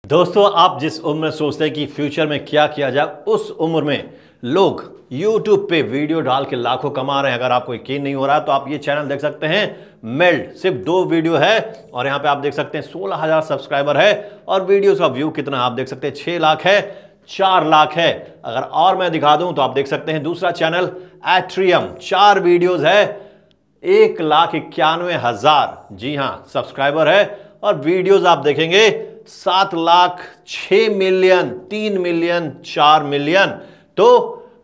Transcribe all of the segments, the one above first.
दोस्तों, आप जिस उम्र में सोचते हैं कि फ्यूचर में क्या किया जाए, उस उम्र में लोग YouTube पे वीडियो डाल के लाखों कमा रहे हैं। अगर आपको यकीन नहीं हो रहा तो आप ये चैनल देख सकते हैं, मेल्ड। सिर्फ 2 वीडियो है और यहाँ पे आप देख सकते हैं 16,000 सब्सक्राइबर है और वीडियोस का व्यू कितना आप देख सकते हैं, 6 लाख है, 4 लाख है। अगर और मैं दिखा दूं तो आप देख सकते हैं दूसरा चैनल एट्रियम, 4 वीडियोज है, 1,91,000 जी हां सब्सक्राइबर है और वीडियोज आप देखेंगे 7 लाख, 6 मिलियन, 3 मिलियन, 4 मिलियन। तो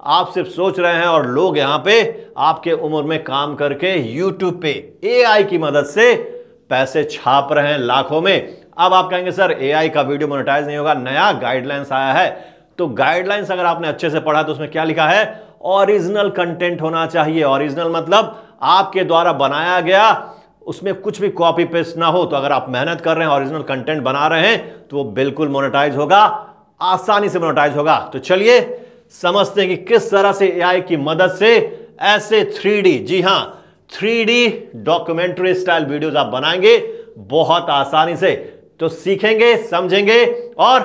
आप सिर्फ सोच रहे हैं और लोग यहां पे आपके उम्र में काम करके YouTube पे AI की मदद से पैसे छाप रहे हैं लाखों में। अब आप कहेंगे सर AI का वीडियो मोनेटाइज नहीं होगा, नया गाइडलाइंस आया है। तो गाइडलाइंस अगर आपने अच्छे से पढ़ा तो उसमें क्या लिखा है, ओरिजिनल कंटेंट होना चाहिए। ओरिजिनल मतलब आपके द्वारा बनाया गया, उसमें कुछ भी कॉपी पेस्ट ना हो। तो अगर आप मेहनत कर रहे हैं, ओरिजिनल कंटेंट बना रहे हैं, तो वो बिल्कुल मोनेटाइज होगा, आसानी से मोनेटाइज होगा। तो चलिए समझते हैं कि किस तरह से AI की मदद से ऐसे 3D, जी हां 3D डॉक्यूमेंट्री स्टाइल वीडियोस आप बनाएंगे बहुत आसानी से। तो सीखेंगे, समझेंगे और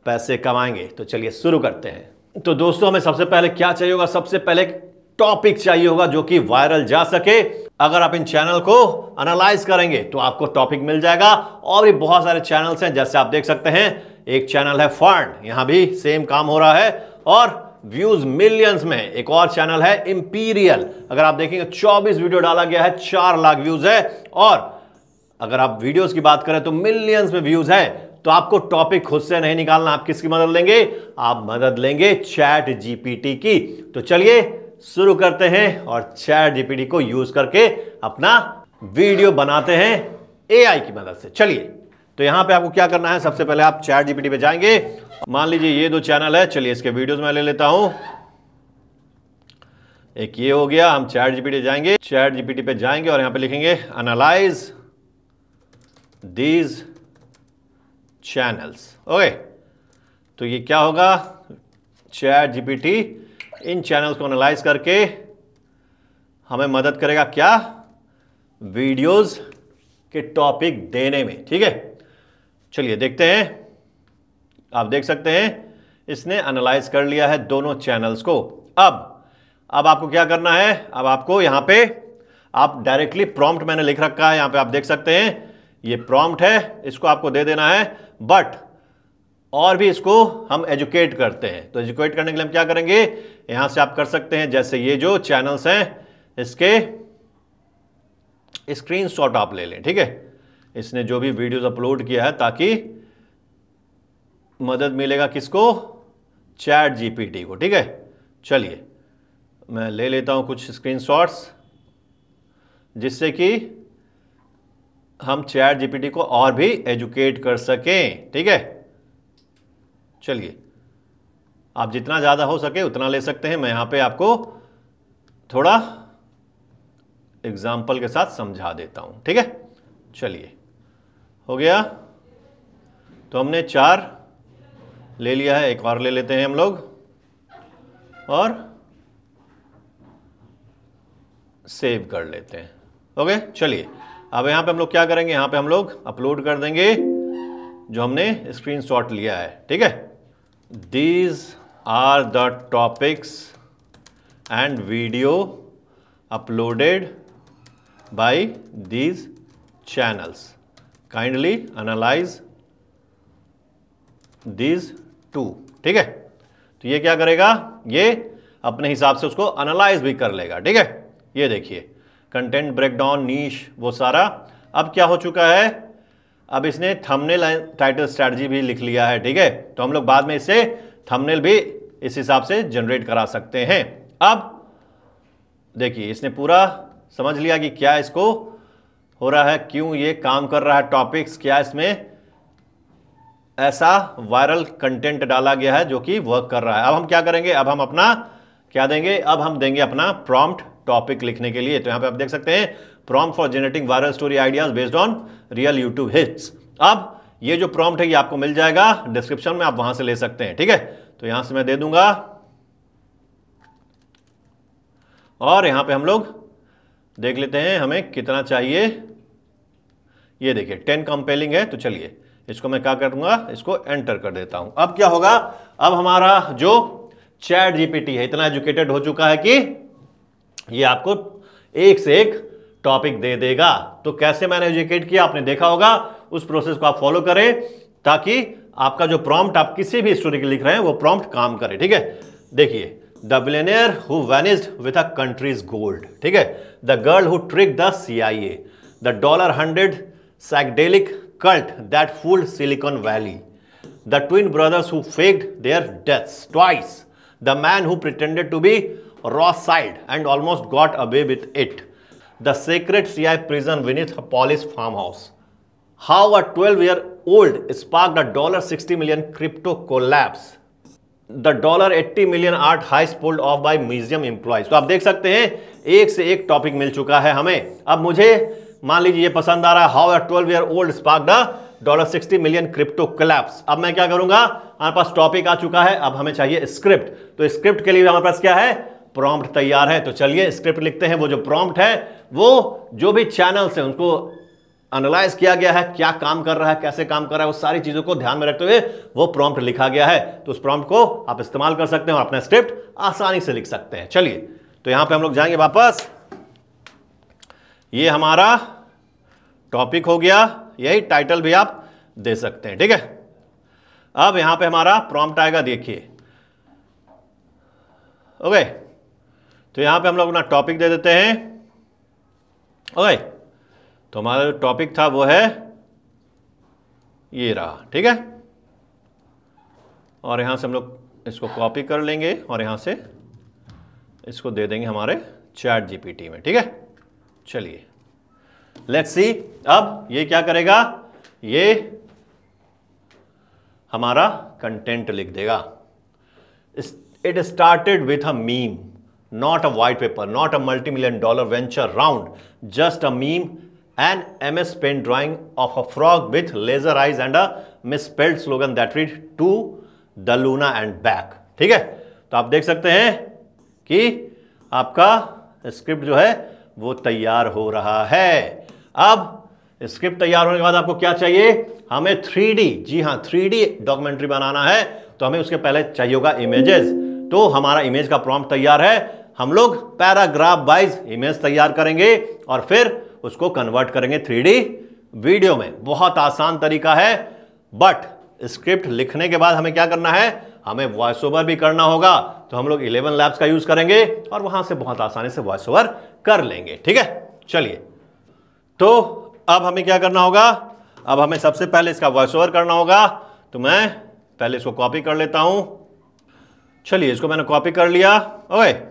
पैसे कमाएंगे। तो चलिए शुरू करते हैं। तो दोस्तों, हमें सबसे पहले क्या चाहिए होगा, सबसे पहले टॉपिक चाहिए होगा जो कि वायरल जा सके। अगर आप इन चैनल को एनालाइज करेंगे तो आपको टॉपिक मिल जाएगा। और भी बहुत सारे चैनल्स हैं, जैसे आप देख सकते हैं एक चैनल है फर्न, यहां भी सेम काम हो रहा है और व्यूज मिलियंस में। एक और चैनल है इंपीरियल, अगर आप देखेंगे 24 वीडियो डाला गया है, 4 लाख व्यूज है। और अगर आप वीडियोस की बात करें तो मिलियंस में व्यूज है। तो आपको टॉपिक खुद से नहीं निकालना, आप किसकी मदद लेंगे, आप मदद लेंगे चैट जीपीटी की। तो चलिए शुरू करते हैं और चैट जीपीटी को यूज करके अपना वीडियो बनाते हैं AI की मदद से। चलिए, तो यहां पे आपको क्या करना है, सबसे पहले आप चैट जीपीटी पे जाएंगे। मान लीजिए ये 2 चैनल है, चलिए इसके वीडियोस मैं ले लेता हूं। एक ये हो गया, हम चैट जीपीटी जाएंगे, चैट जीपीटी पे जाएंगे और यहां पे लिखेंगे एनालाइज दीज चैनल्स। ओके, तो ये क्या होगा, चैट जीपीटी इन चैनल्स को एनालाइज करके हमें मदद करेगा क्या, वीडियोस के टॉपिक देने में। ठीक है, चलिए देखते हैं। आप देख सकते हैं इसने एनालाइज कर लिया है दोनों चैनल्स को। अब आपको क्या करना है, अब आपको यहां पे आप डायरेक्टली प्रॉम्प्ट मैंने लिख रखा है, यहां पे आप देख सकते हैं ये प्रॉम्प्ट है, इसको आपको दे देना है। बट और भी इसको हम एजुकेट करते हैं। तो एजुकेट करने के लिए हम क्या करेंगे, यहां से आप कर सकते हैं, जैसे ये जो चैनल्स हैं इसके स्क्रीनशॉट आप ले लें। ठीक है, इसने जो भी वीडियोस अपलोड किया है, ताकि मदद मिलेगा किसको, चैट जीपीटी को। ठीक है, चलिए मैं ले लेता हूं कुछ स्क्रीनशॉट्स, जिससे कि हम चैट जीपीटी को और भी एजुकेट कर सकें। ठीक है, चलिए आप जितना ज़्यादा हो सके उतना ले सकते हैं। मैं यहां पे आपको थोड़ा एग्जाम्पल के साथ समझा देता हूं। ठीक है, चलिए हो गया। तो हमने 4 ले लिया है, एक और ले लेते हैं हम लोग और सेव कर लेते हैं। ओके, चलिए अब यहां पे हम लोग क्या करेंगे, यहां पे हम लोग अपलोड कर देंगे जो हमने स्क्रीनशॉट लिया है। ठीक है, These are the topics and video uploaded by these channels. Kindly analyze these 2. ठीक है, तो ये क्या करेगा, ये अपने हिसाब से उसको एनालाइज भी कर लेगा। ठीक है, ये देखिए कंटेंट ब्रेकडाउन, नीश, वो सारा। अब क्या हो चुका है, अब इसने थंबनेल टाइटल स्ट्रैटेजी भी लिख लिया है। ठीक है, तो हम लोग बाद में इससे थंबनेल भी इस हिसाब से जनरेट करा सकते हैं। अब देखिए इसने पूरा समझ लिया कि क्या इसको हो रहा है, क्यों ये काम कर रहा है, टॉपिक्स क्या इसमें ऐसा वायरल कंटेंट डाला गया है जो कि वर्क कर रहा है। अब हम क्या करेंगे, अब हम अपना क्या देंगे, अब हम देंगे अपना प्रॉम्प्ट टॉपिक लिखने के लिए। तो यहां पे आप देख सकते हैं prompt for generating viral story ideas based on real YouTube hits. अब ये जो प्रॉम्प्ट है ये आपको मिल जाएगा डिस्क्रिप्शन में, आप वहां से ले सकते हैं। ठीक है, तो यहां से मैं दे दूंगा और यहां पे हम लोग देख लेते हैं हमें कितना चाहिए। ये देखिए 10 कंपेलिंग है, तो चलिए इसको मैं क्या करूंगा, इसको एंटर कर देता हूं। अब क्या होगा, अब हमारा जो चैट जीपीटी है इतना एजुकेटेड हो चुका है कि ये आपको एक से एक टॉपिक दे देगा। तो कैसे मैंने एजुकेट किया आपने देखा होगा, उस प्रोसेस को आप फॉलो करें ताकि आपका जो प्रॉम्प्ट आप किसी भी स्टोरी के लिख रहे हैं वो प्रॉम्प्ट काम करे। ठीक है, देखिए, the billionaire who vanished with a countries gold, ठीक है, the girl who trick the CIA, the $100 psychedelic cult that fooled Silicon Valley, the twin brothers who faked their deaths twice, the man who pretended to be Rothschild and almost got away with it, the secret CIA prison beneath a Polish farmhouse, how a 12-year-old sparked a $60 million crypto collapse, the $80 million art heist pulled off by museum employees। तो आप देख सकते हैं एक से एक topic मिल चुका है हमें। अब मुझे मान लीजिए ये पसंद आ रहा है, how a 12-year-old sparked a $60 million crypto collapse। अब मैं क्या करूंगा, हमारे पास टॉपिक आ चुका है, अब हमें चाहिए स्क्रिप्ट। तो स्क्रिप्ट के लिए हमारे पास क्या है, प्रॉम्प्ट तैयार है। तो चलिए स्क्रिप्ट लिखते हैं। वो जो प्रॉम्प्ट है वो जो भी चैनल्स हैं उनको एनालाइज किया गया है, क्या काम कर रहा है, कैसे काम कर रहा है, वो सारी चीजों को ध्यान में रखते हुए वो प्रॉम्प्ट लिखा गया है। तो उस प्रॉम्प्ट को आप इस्तेमाल कर सकते हैं और अपना स्क्रिप्ट आसानी से लिख सकते हैं। चलिए, तो यहां पे हम लोग जाएंगे वापस, ये हमारा टॉपिक हो गया, यही टाइटल भी आप दे सकते हैं। ठीक है, अब यहां पे हमारा प्रॉम्प्ट आएगा, देखिए, ओके। तो यहां पे हम लोग अपना टॉपिक दे देते हैं, ओके। तो हमारा जो टॉपिक था वो है ये रहा, ठीक है। और यहां से हम लोग इसको कॉपी कर लेंगे और यहां से इसको दे देंगे हमारे चैट जीपीटी में। ठीक है, चलिए लेट्स सी। अब ये क्या करेगा, ये हमारा कंटेंट लिख देगा। It started with a meme, not a white paper, not a $multi-million venture round, just a meme, an MS Paint drawing of a frog with laser eyes and a misspelled slogan that read to the Luna and back। ठीक है, तो आप देख सकते हैं कि आपका script जो है वो तैयार हो रहा है। अब स्क्रिप्ट तैयार होने के बाद आपको क्या चाहिए, हमें 3D, जी हाँ 3D डॉक्यूमेंट्री बनाना है, तो हमें उसके पहले चाहिए होगा इमेजेस। तो हमारा इमेज का प्रॉम्प्ट तैयार है, हम लोग पैराग्राफ वाइज इमेज तैयार करेंगे और फिर उसको कन्वर्ट करेंगे 3D वीडियो में। बहुत आसान तरीका है, बट स्क्रिप्ट लिखने के बाद हमें क्या करना है, हमें वॉइस ओवर भी करना होगा। तो हम लोग 11 लैब्स का यूज करेंगे और वहां से बहुत आसानी से वॉइस ओवर कर लेंगे। ठीक है, चलिए, तो अब हमें क्या करना होगा, अब हमें सबसे पहले इसका वॉइस ओवर करना होगा। तो मैं पहले इसको कॉपी कर लेता हूं। चलिए, इसको मैंने कॉपी कर लिया, ओके,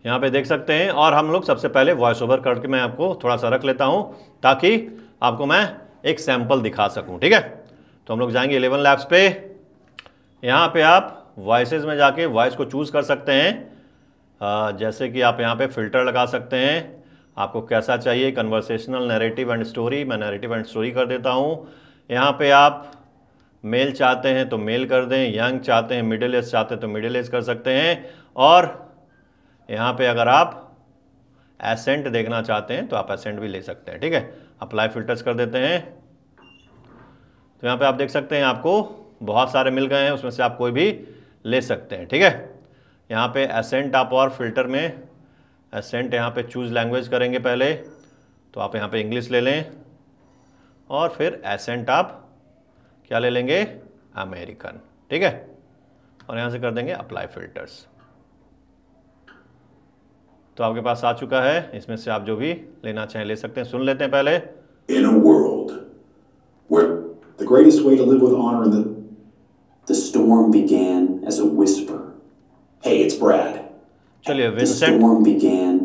यहाँ पे देख सकते हैं। और हम लोग सबसे पहले वॉइस ओवर करके मैं आपको थोड़ा सा रख लेता हूँ ताकि आपको मैं एक सैंपल दिखा सकूँ। ठीक है, तो हम लोग जाएंगे 11 लैब्स पे। यहाँ पे आप वॉइसेस में जाके वॉइस को चूज़ कर सकते हैं, जैसे कि आप यहाँ पे फिल्टर लगा सकते हैं, आपको कैसा चाहिए, कन्वर्सेशनल, नैरेटिव एंड स्टोरी। मैं नैरेटिव एंड स्टोरी कर देता हूँ। यहाँ पे आप मेल चाहते हैं तो मेल कर दें, यंग चाहते हैं, मिडिल एज चाहते हैं तो मिडिल एज कर सकते हैं, और यहाँ पे अगर आप एसेंट देखना चाहते हैं तो आप एसेंट भी ले सकते हैं। ठीक है, अप्लाई फिल्टर्स कर देते हैं। तो यहाँ पे आप देख सकते हैं आपको बहुत सारे मिल गए हैं, उसमें से आप कोई भी ले सकते हैं। ठीक है, यहाँ पे एसेंट आप और फिल्टर में एसेंट यहाँ पे चूज़ लैंग्वेज करेंगे पहले, तो आप यहाँ पे इंग्लिश ले लें और फिर एसेंट आप क्या ले लेंगे, अमेरिकन। ठीक है, और यहाँ से कर देंगे अप्लाई फिल्टर्स। तो आपके पास आ चुका है, इसमें से आप जो भी लेना चाहें ले सकते हैं। सुन लेते हैं पहले। In a world where the greatest way to live with honor in the storm began as a whisper. Hey, it's Brad. चलिए, The storm began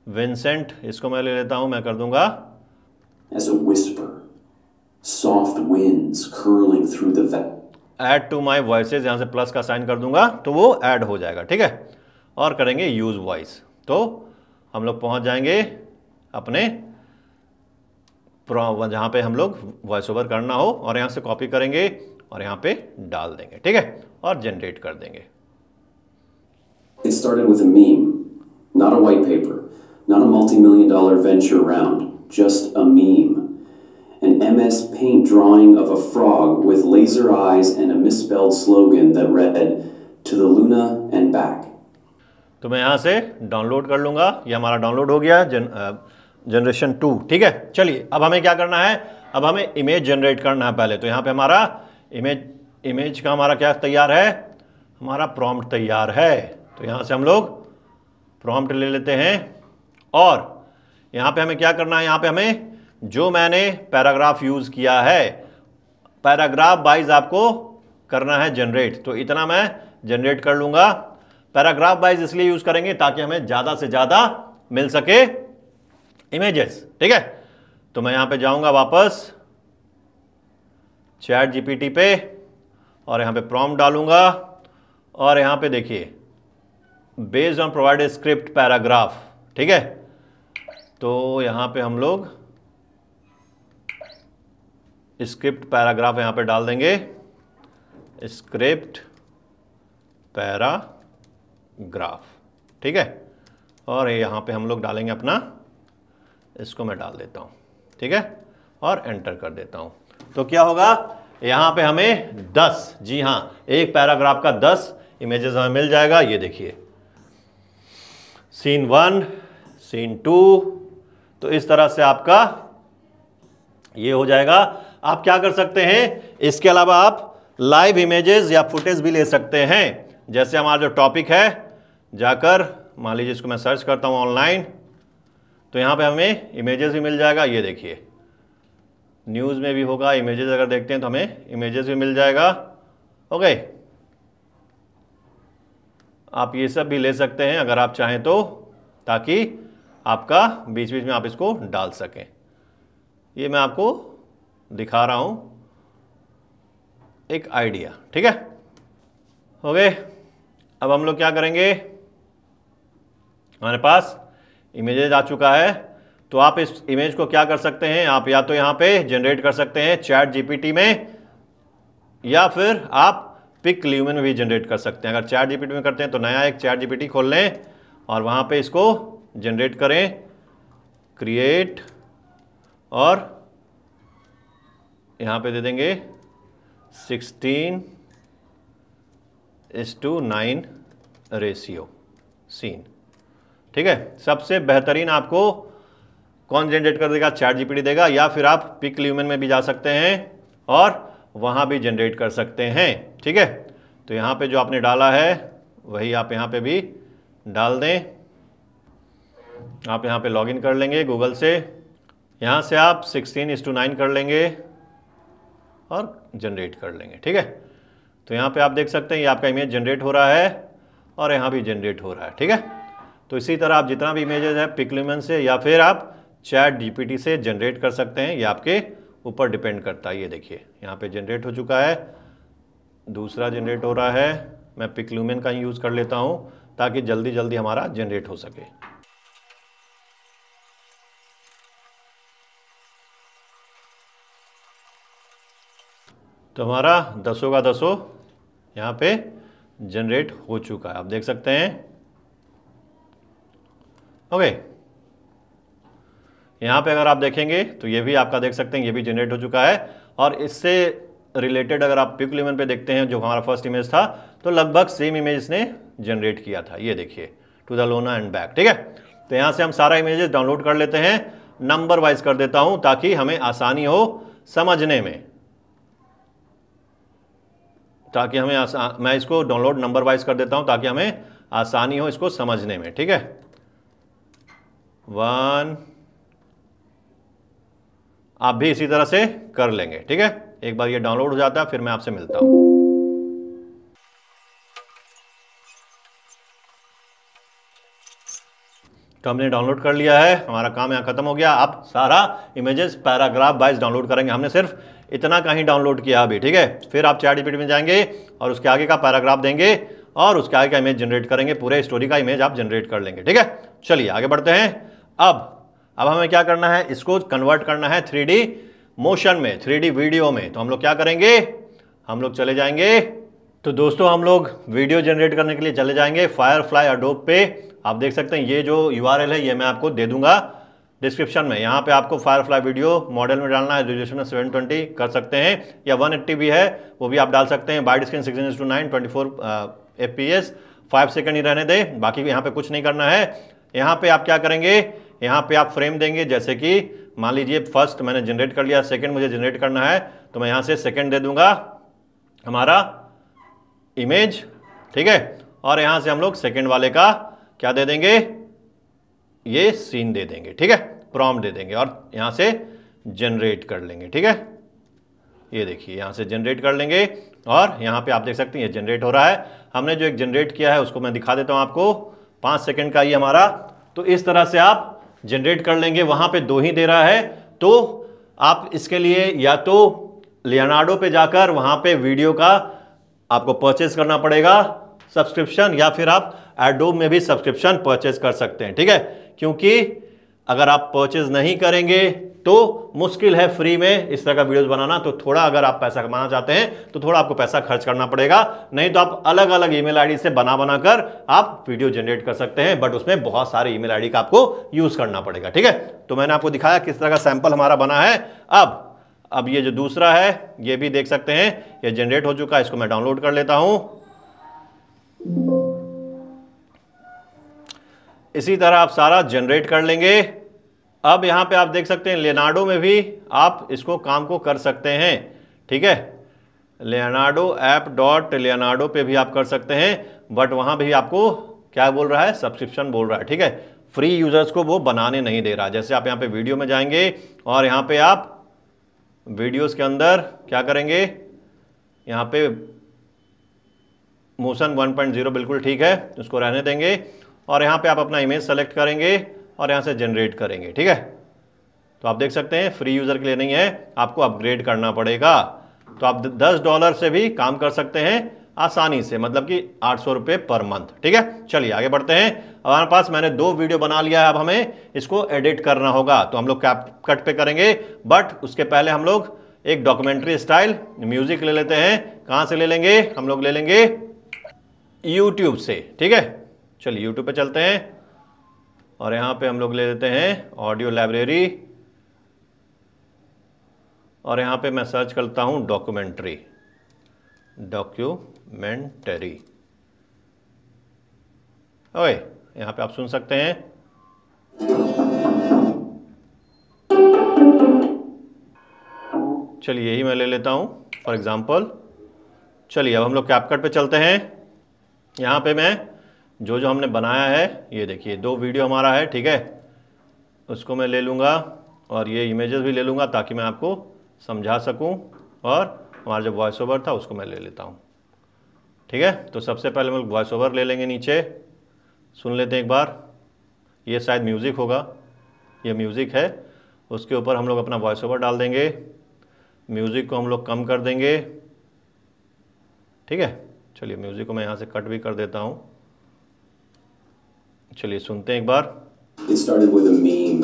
विंसेंट इसको मैं ले लेता हूं, मैं कर दूंगा as a whisper. Soft winds curling through the add to my voices, यहाँ से प्लस का साइन कर दूंगा तो वो ऐड हो जाएगा। ठीक है, और करेंगे यूज वॉइस, तो हम लोग पहुंच जाएंगे अपने जहां पे हम लोग वॉइस ओवर करना हो, और यहां से कॉपी करेंगे और यहां पे डाल देंगे। ठीक है, और जनरेट कर देंगे। It started with a meme, not a white paper, not a $multi-million venture round, just a meme. an MS Paint drawing of a frog with laser eyes and a misspelled slogan that read, "To the Luna and back." तो मैं यहाँ से download कर लूँगा, ये हमारा download हो गया जनरेशन 2। ठीक है, चलिए अब हमें क्या करना है, अब हमें इमेज जनरेट करना है पहले। तो यहाँ पे हमारा इमेज का हमारा क्या तैयार है, हमारा प्रॉम्प्ट तैयार है। तो यहाँ से हम लोग प्रॉम्प्ट ले लेते हैं और यहाँ पे हमें क्या करना है, यहाँ पे हमें जो मैंने पैराग्राफ यूज़ किया है, पैराग्राफ वाइज आपको करना है जनरेट। तो इतना मैं जनरेट कर लूँगा। पैराग्राफ वाइज इसलिए यूज़ करेंगे ताकि हमें ज़्यादा से ज़्यादा मिल सके इमेजेस। ठीक है, तो मैं यहाँ पे जाऊँगा वापस चैट जीपीटी पे और यहाँ पे प्रॉम्प्ट डालूँगा और यहाँ पे देखिए based on provided script paragraph. ठीक है, तो यहाँ पे हम लोग स्क्रिप्ट पैराग्राफ यहाँ पे डाल देंगे, स्क्रिप्ट पैराग्राफ। ठीक है, और यहाँ पे हम लोग डालेंगे अपना, इसको मैं डाल देता हूँ। ठीक है, और एंटर कर देता हूँ। तो क्या होगा, यहाँ पे हमें 10, जी हाँ, एक पैराग्राफ का 10 इमेजेस हमें मिल जाएगा। ये देखिए सीन 1, सीन 2, तो इस तरह से आपका ये हो जाएगा। आप क्या कर सकते हैं, इसके अलावा आप लाइव इमेजेस या फुटेज भी ले सकते हैं। जैसे हमारा जो टॉपिक है, जाकर मान लीजिए इसको मैं सर्च करता हूँ ऑनलाइन, तो यहाँ पे हमें इमेजेस भी मिल जाएगा। ये देखिए न्यूज़ में भी होगा इमेजेस, अगर देखते हैं तो हमें इमेजेस भी मिल जाएगा। ओके, आप ये सब भी ले सकते हैं अगर आप चाहें तो, ताकि आपका बीच बीच में आप इसको डाल सकें। ये मैं आपको दिखा रहा हूं एक आइडिया। ठीक है, हो गए। अब हम लोग क्या करेंगे, हमारे पास इमेजेस आ चुका है। तो आप इस इमेज को क्या कर सकते हैं, आप या तो यहाँ पे जनरेट कर सकते हैं चैट जीपीटी में, या फिर आप पिक ल्यूमन में भी जनरेट कर सकते हैं। अगर चैट जीपीटी में करते हैं तो नया एक चैट जीपीटी खोल लें और वहाँ पे इसको जनरेट करें, क्रिएट, और यहाँ पे दे देंगे 16:9 रेशियो सीन। ठीक है, सबसे बेहतरीन आपको कौन जनरेट कर देगा, चैट जीपीटी देगा, या फिर आप पिक ल्यूमन में भी जा सकते हैं और वहाँ भी जनरेट कर सकते हैं। ठीक है, तो यहाँ पे जो आपने डाला है वही आप यहाँ पे भी डाल दें। आप यहाँ पे लॉगिन कर लेंगे गूगल से, यहाँ से आप 16:9 कर लेंगे और जनरेट कर लेंगे। ठीक है, तो यहाँ पे आप देख सकते हैं ये आपका इमेज जनरेट हो रहा है और यहाँ भी जनरेट हो रहा है। ठीक है, तो इसी तरह आप जितना भी इमेजेस है पिक ल्यूमन से या फिर आप चैट जीपीटी से जनरेट कर सकते हैं, ये आपके ऊपर डिपेंड करता है। ये देखिए यहाँ पे जनरेट हो चुका है, दूसरा जनरेट हो रहा है। मैं पिक ल्यूमन का यूज़ कर लेता हूँ ताकि जल्दी जल्दी हमारा जनरेट हो सके। तो हमारा 10 का 10 यहाँ पे जनरेट हो चुका है, आप देख सकते हैं। ओके, यहाँ पे अगर आप देखेंगे तो ये भी आपका देख सकते हैं, ये भी जनरेट हो चुका है। और इससे रिलेटेड अगर आप पिक ल्यूमन पे देखते हैं, जो हमारा फर्स्ट इमेज था, तो लगभग सेम इमेज इसने जनरेट किया था। ये देखिए, to the Luna and back. ठीक है, तो यहाँ से हम सारा इमेजेस डाउनलोड कर लेते हैं। नंबर वाइज कर देता हूँ ताकि हमें आसानी हो समझने में, ताकि हमें मैं इसको डाउनलोड नंबर वाइज कर देता हूं ताकि हमें आसानी हो इसको समझने में। ठीक है, 1, आप भी इसी तरह से कर लेंगे। ठीक है, एक बार ये डाउनलोड हो जाता है फिर मैं आपसे मिलता हूं। तो हमने डाउनलोड कर लिया है, हमारा काम यहाँ खत्म हो गया। आप सारा इमेजेस पैराग्राफ वाइज डाउनलोड करेंगे, हमने सिर्फ इतना का ही डाउनलोड किया अभी। ठीक है, फिर आप चैट जीपीटी में जाएंगे और उसके आगे का पैराग्राफ देंगे और उसके आगे का इमेज जनरेट करेंगे, पूरे स्टोरी का इमेज आप जनरेट कर लेंगे। ठीक है, चलिए आगे बढ़ते हैं। अब हमें क्या करना है, इसको कन्वर्ट करना है 3D मोशन में, 3D वीडियो में। तो हम लोग क्या करेंगे, हम लोग चले जाएंगे, तो दोस्तों हम लोग वीडियो जनरेट करने के लिए चले जाएंगे फायरफ्लाई एडोब पे। आप देख सकते हैं ये जो URL है ये मैं आपको दे दूंगा डिस्क्रिप्शन में। यहाँ पे आपको फायरफ्लाई वीडियो मॉडल में डालना है, रेजोल्यूशन में 720 कर सकते हैं, या 180 भी है वो भी आप डाल सकते हैं। वाइड स्क्रीन 16:9 24 FPS, 5 सेकंड ही रहने दें, बाकी यहाँ पे कुछ नहीं करना है। यहाँ पे आप क्या करेंगे, यहाँ पे आप फ्रेम देंगे, जैसे कि मान लीजिए फर्स्ट मैंने जनरेट कर लिया, सेकंड मुझे जनरेट करना है, तो मैं यहाँ से सेकंड दे दूंगा हमारा इमेज, ठीक है। और यहाँ से हम लोग सेकंड वाले का क्या दे देंगे, ये सीन दे देंगे, ठीक है, प्रॉम्प्ट दे देंगे और यहाँ से जनरेट कर लेंगे, ठीक है। ये देखिए यहाँ से जनरेट कर लेंगे और यहाँ पे आप देख सकते हैं ये जनरेट हो रहा है। हमने जो एक जनरेट किया है उसको मैं दिखा देता हूँ आपको, 5 सेकंड का ये हमारा। तो इस तरह से आप जनरेट कर लेंगे। वहाँ पे 2 ही दे रहा है, तो आप इसके लिए या तो लियोनार्डो पे जाकर वहाँ पे वीडियो का आपको परचेज करना पड़ेगा सब्सक्रिप्शन, या फिर आप एडोब में भी सब्सक्रिप्शन परचेज कर सकते हैं, ठीक है। क्योंकि अगर आप परचेज नहीं करेंगे तो मुश्किल है फ्री में इस तरह का वीडियोस बनाना। तो थोड़ा अगर आप पैसा कमाना चाहते हैं तो थोड़ा आपको पैसा खर्च करना पड़ेगा, नहीं तो आप अलग अलग ईमेल आईडी से बना कर आप वीडियो जनरेट कर सकते हैं, बट उसमें बहुत सारे ईमेल आईडी का आपको यूज करना पड़ेगा, ठीक है। तो मैंने आपको दिखाया किस तरह का सैंपल हमारा बना है। अब ये जो दूसरा है ये भी देख सकते हैं, ये जनरेट हो चुका है, इसको मैं डाउनलोड कर लेता हूं। इसी तरह आप सारा जनरेट कर लेंगे। अब यहां पे आप देख सकते हैं लियोनार्डो में भी आप इसको काम को कर सकते हैं, ठीक है। लियोनार्डो app.leonardo पे भी आप कर सकते हैं, बट वहां भी आपको क्या बोल रहा है, सब्सक्रिप्शन बोल रहा है, ठीक है। फ्री यूजर्स को वो बनाने नहीं दे रहा। जैसे आप यहाँ पे वीडियो में जाएंगे और यहाँ पे आप वीडियोस के अंदर क्या करेंगे, यहाँ पे मोशन 1.0 बिल्कुल ठीक है, उसको रहने देंगे और यहाँ पे आप अपना इमेज सेलेक्ट करेंगे और यहाँ से जनरेट करेंगे, ठीक है। तो आप देख सकते हैं फ्री यूजर के लिए नहीं है, आपको अपग्रेड करना पड़ेगा। तो आप $10 से भी काम कर सकते हैं आसानी से, मतलब कि 800 रुपये पर मंथ, ठीक है। चलिए आगे बढ़ते हैं। अब हमारे पास मैंने 2 वीडियो बना लिया है, अब हमें इसको एडिट करना होगा। तो हम लोग कैपकट पे करेंगे, बट उसके पहले हम लोग एक डॉक्यूमेंट्री स्टाइल म्यूजिक ले लेते हैं। कहाँ से ले लेंगे, हम लोग ले लेंगे यूट्यूब से, ठीक है। चलिए यूट्यूब पे चलते हैं और यहाँ पे हम लोग ले लेते हैं ऑडियो लाइब्रेरी और यहाँ पे मैं सर्च करता हूँ डॉक्यूमेंट्री। ओए, यहाँ पे आप सुन सकते हैं। चलिए यही मैं ले लेता हूँ फॉर एग्जांपल। चलिए अब हम लोग कैपकट पे चलते हैं। यहाँ पे मैं जो हमने बनाया है, ये देखिए 2 वीडियो हमारा है, ठीक है। उसको मैं ले लूँगा और ये इमेजेस भी ले लूँगा ताकि मैं आपको समझा सकूँ, और हमारा जो वॉइस ओवर था उसको मैं ले लेता हूँ, ठीक है। तो सबसे पहले हम लोग वॉइस ओवर ले लेंगे, नीचे सुन लेते हैं एक बार। ये शायद म्यूज़िक होगा, ये म्यूज़िक है, उसके ऊपर हम लोग अपना वॉइस ओवर डाल देंगे। म्यूज़िक को हम लोग कम कर देंगे, ठीक है। चलिए म्यूज़िक को मैं यहाँ से कट भी कर देता हूँ। चलिए सुनते हैं एक बार। It started with a meme.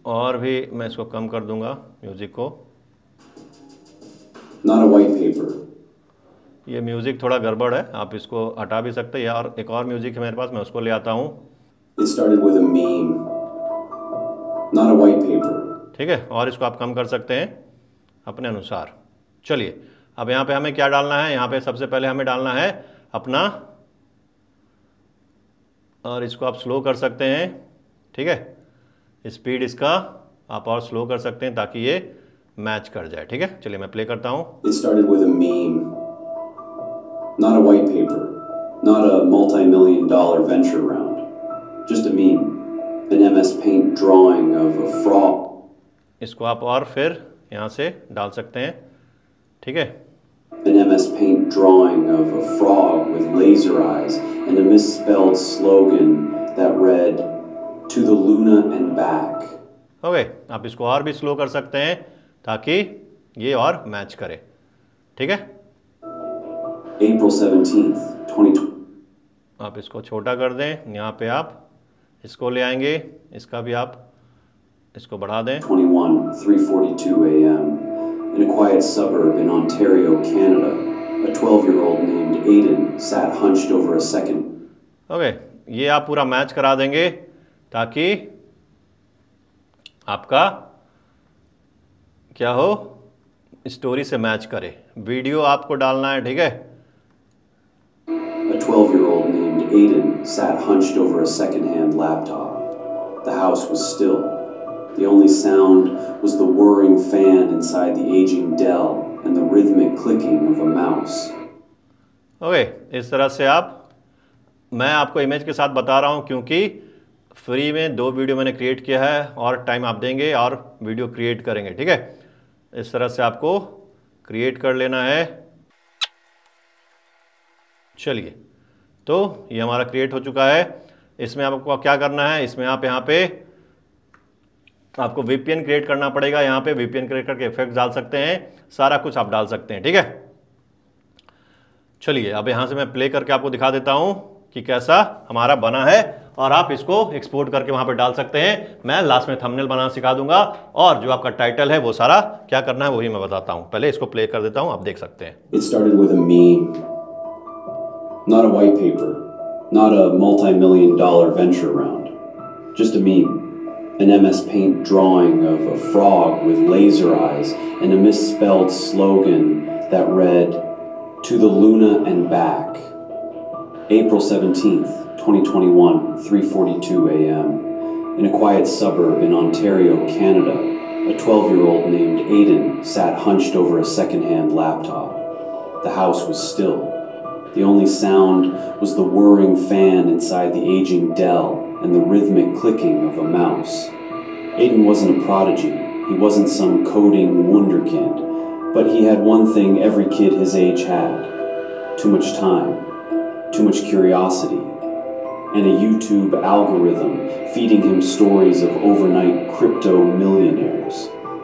और भी मैं इसको कम कर दूंगा म्यूज़िक को। Not a white paper. ये म्यूज़िक थोड़ा गड़बड़ है, आप इसको हटा भी सकते हैं, यार एक और म्यूज़िक है मेरे पास, मैं उसको ले आता हूँ। It started with a meme. Not a white paper. ठीक है, और इसको आप कम कर सकते हैं अपने अनुसार। चलिए अब यहाँ पे हमें क्या डालना है, यहाँ पे सबसे पहले हमें डालना है अपना, और इसको आप स्लो कर सकते हैं, ठीक है। स्पीड इसका आप और स्लो कर सकते हैं ताकि ये मैच कर जाए, ठीक है। चलिए मैं प्ले करता हूँ। It started with a meme. Not a white paper. Not a multi-million-dollar venture round. Just a meme. An MS Paint drawing of a frog. इसको आप और फिर यहाँ से डाल सकते हैं, ठीक है। An MS Paint drawing of a frog with laser eyes and a misspelled slogan that read, "To the Luna and back." Okay, आप इसको और भी स्लो कर सकते हैं ताकि ये और मैच करे, ठीक है। April 17th, 2020. आप इसको छोटा कर दें, यहाँ पे आप इसको ले आएंगे, इसका भी आप इसको बढ़ा दें। 3:42 a.m. In a quiet suburb in Ontario, Canada, a 12-year-old named Aiden sat hunched over a second. Okay, ये आप पूरा मैच करा देंगे ताकि आपका क्या हो, स्टोरी से मैच करे। वीडियो आपको डालना है, ठीक है। A 12-year-old named Aiden sat hunched over a second-hand laptop. The house was still. The only sound was the whirring fan inside the aging Dell and the rhythmic clicking of a mouse. Okay, इस तरह से मैं आपको image के साथ बता रहा हूं क्योंकि फ्री में 2 वीडियो मैंने क्रिएट किया है और टाइम आप देंगे और वीडियो क्रिएट करेंगे, ठीक है। इस तरह से आपको क्रिएट कर लेना है। चलिए, तो ये हमारा क्रिएट हो चुका है। इसमें आपको क्या करना है, इसमें आप यहाँ पे आपको VPN क्रिएट करना पड़ेगा। यहाँ पे VPN क्रिएट करके इफेक्ट डाल सकते हैं, सारा कुछ आप डाल सकते हैं, ठीक है। चलिए, अब यहाँ से मैं प्ले करके आपको दिखा देता हूँ कि कैसा हमारा बना है और आप इसको एक्सपोर्ट करके वहां पे डाल सकते हैं। मैं लास्ट में थंबनेल बनाना सिखा दूंगा और जो आपका टाइटल है वो सारा क्या करना है वही मैं बताता हूं। पहले इसको प्ले कर देता हूं, आप देख सकते हैं। It started with a meme, not a white paper, not a multi-million-dollar venture round, just a meme, an MS Paint drawing of a frog with laser eyes and a misspelled slogan that read, "To the Luna and back." April 17th, 2021, 3:42 a.m. In a quiet suburb in Ontario, Canada, a 12-year-old named Aiden sat hunched over a second-hand laptop. The house was still. The only sound was the whirring fan inside the aging Dell and the rhythmic clicking of a mouse. Aiden wasn't a prodigy. He wasn't some coding wunderkind. But he had one thing every kid his age had. Too much time. Too much curiosity, and a YouTube algorithm feeding him stories of overnight crypto millionaires.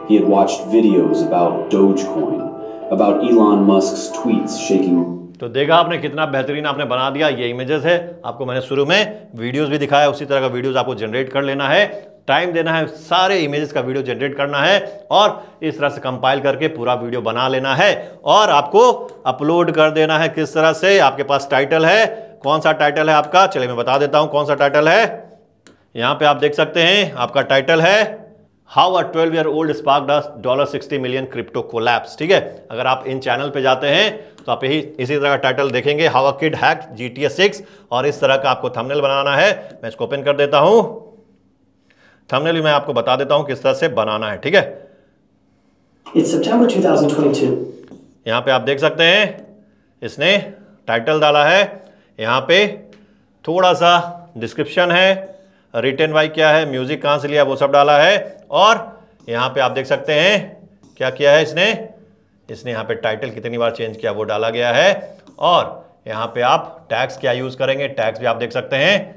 He had watched videos about Dogecoin, about Elon Musk's tweets shaking. तो देखा आपने कितना बेहतरीन आपने बना दिया। ये images है, आपको मैंने शुरू में वीडियोस भी दिखाया, उसी तरह का वीडियोस आपको जनरेट कर लेना है, टाइम देना है, सारे इमेजेस का वीडियो जनरेट करना है और इस तरह से कंपाइल करके पूरा वीडियो बना लेना है और आपको अपलोड कर देना है। किस तरह से, आपके पास टाइटल है, कौन सा टाइटल है आपका, चलिए मैं बता देता हूं कौन सा टाइटल है। यहां पे आप देख सकते हैं, आपका टाइटल है how a 12-year-old sparked $60 million crypto collapse, ठीक है। अगर आप इन चैनल पे जाते हैं तो आप यही इसी तरह का टाइटल देखेंगे, how a kid hacked GTA 6, और इस तरह का आपको थंबनेल बनाना है। मैं इसको ओपन कर देता हूं, थंबनेल भी मैं आपको बता देता हूं किस तरह से बनाना है, ठीक है। It's September 2022. यहां पे आप देख सकते हैं, इसने टाइटल डाला है, यहां पे थोड़ा सा डिस्क्रिप्शन है, रिटन बाय क्या है, म्यूजिक कहां से लिया वो सब डाला है और यहां पे आप देख सकते हैं क्या किया है इसने यहां पे टाइटल कितनी बार चेंज किया वो डाला गया है और यहां पे आप टैग्स क्या यूज करेंगे, टैग्स भी आप देख सकते हैं,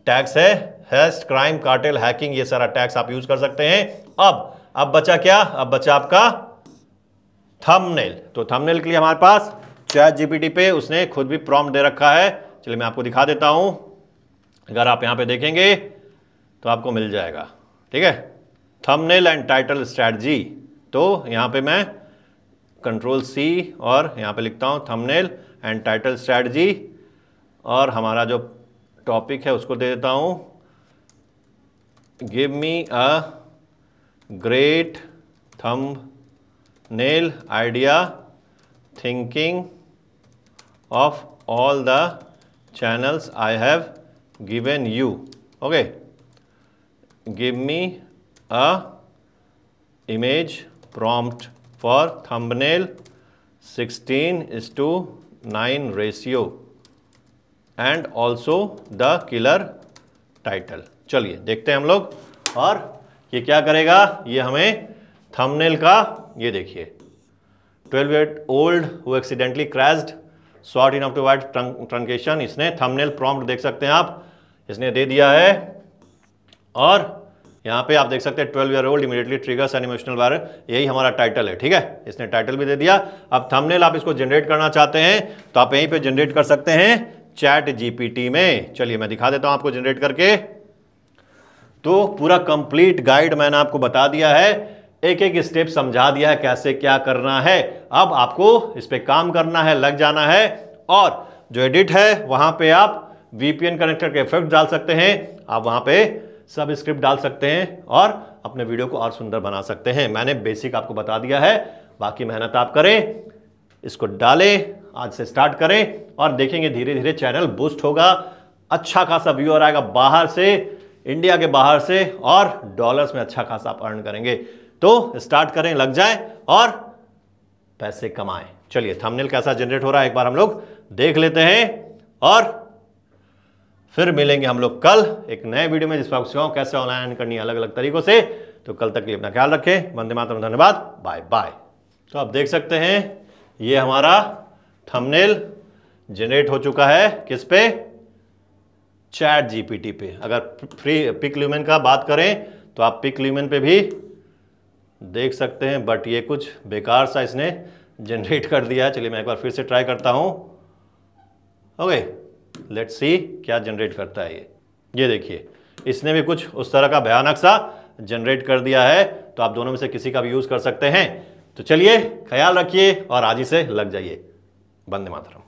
टैग्स है हेस्ट, क्राइम, कार्टेल, हैकिंग, ये सारा टैग्स आप यूज कर सकते हैं। अब बचा क्या, अब बचा आपका थंबनेल। तो थंबनेल के लिए हमारे पास ChatGPT पे उसने खुद भी प्रॉम्प्ट दे रखा है, चलिए मैं आपको दिखा देता हूं। अगर आप यहां पे देखेंगे तो आपको मिल जाएगा, ठीक है, थंबनेल एंड टाइटल स्ट्रैटेजी। तो यहां पे मैं Ctrl+C और यहां पे लिखता हूं थंबनेल एंड टाइटल स्ट्रैटेजी और हमारा जो टॉपिक है उसको दे देता हूं, give me a great thumbnail idea thinking of all the channels I have given you. Okay, give me a image prompt for thumbnail 16:9 ratio and also the killer title. चलिए देखते हैं हम लोग, और ये क्या करेगा, ये हमें थंबनेल का, ये देखिए 12-year-old who accidentally crashed short enough to wide truncation, इसने थंबनेल प्रॉम्प्ट देख सकते हैं आप, इसने दे दिया है और यहाँ पे आप देख सकते हैं 12-year-old immediately triggers an emotional viral, यही हमारा टाइटल है, ठीक है, इसने टाइटल भी दे दिया। अब थंबनेल आप इसको जनरेट करना चाहते हैं तो आप यहीं पे जनरेट कर सकते हैं ChatGPT में। चलिए मैं दिखा देता हूँ आपको जनरेट करके। तो पूरा कंप्लीट गाइड मैंने आपको बता दिया है, एक एक स्टेप समझा दिया है कैसे क्या करना है। अब आपको इस पे काम करना है, लग जाना है और जो एडिट है वहां पे आप VPN कनेक्टर के इफेक्ट डाल सकते हैं, आप वहां पे सब स्क्रिप्ट डाल सकते हैं और अपने वीडियो को और सुंदर बना सकते हैं। मैंने बेसिक आपको बता दिया है, बाकी मेहनत आप करें, इसको डालें, आज से स्टार्ट करें और देखेंगे धीरे धीरे चैनल बूस्ट होगा, अच्छा खासा व्यूअर आएगा बाहर से, इंडिया के बाहर से, और डॉलर्स में अच्छा खासा आप अर्न करेंगे। तो स्टार्ट करें, लग जाए और पैसे कमाएं। चलिए थंबनेल कैसा जनरेट हो रहा है एक बार हम लोग देख लेते हैं और फिर मिलेंगे हम लोग कल एक नए वीडियो में जिसमें आपको सिखाऊं कैसे ऑनलाइन अर्न करनी है अलग अलग तरीकों से। तो कल तक के लिए अपना ख्याल रखें। वंदे मातरम, धन्यवाद, बाय बाय। तो आप देख सकते हैं ये हमारा थंबनेल जनरेट हो चुका है किस पे, चैट जीपीटी पे। अगर फ्री पिक्लुमेन का बात करें तो आप पिक्लुमेन पे भी देख सकते हैं, बट ये कुछ बेकार सा इसने जनरेट कर दिया है। चलिए मैं एक बार फिर से ट्राई करता हूं। ओके, लेट्स सी क्या जनरेट करता है ये देखिए इसने भी कुछ उस तरह का भयानक सा जनरेट कर दिया है। तो आप दोनों में से किसी का भी यूज कर सकते हैं। तो चलिए ख्याल रखिए और आज ही से लग जाइए। वंदे मातरम।